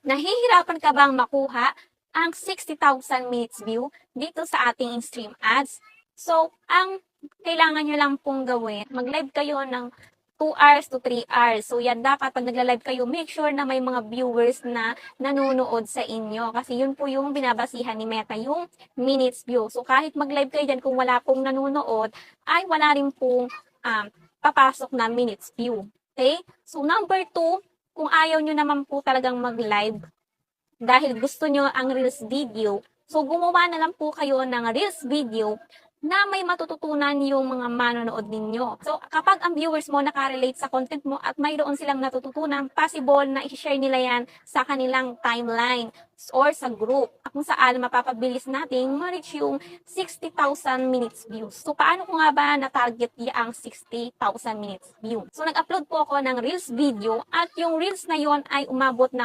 Nahihirapan ka bang makuha ang 60,000 minutes view dito sa ating stream ads? So, ang kailangan nyo lang pong gawin, mag-live kayo ng 2 hours to 3 hours. So, yan dapat pag nagla-live kayo, make sure na may mga viewers na nanonood sa inyo. Kasi yun po yung binabasihan ni Meta, yung minutes view. So, kahit mag-live kayo dyan, kung wala pong nanonood, ay wala rin pong papasok na minutes view. Okay? So, number 2, kung ayaw nyo naman po talagang mag-live dahil gusto nyo ang Reels video, so gumawa na lang po kayo ng Reels video na may matututunan yung mga manonood ninyo. So, kapag ang viewers mo nakarelate sa content mo at mayroon silang natututunan, possible na i-share nila yan sa kanilang timeline or sa group, kung saan mapapabilis natin ma-reach yung 60,000 minutes views. So, paano ko nga ba na-target ang 60,000 minutes view? So, nag-upload po ako ng Reels video at yung Reels na yon ay umabot na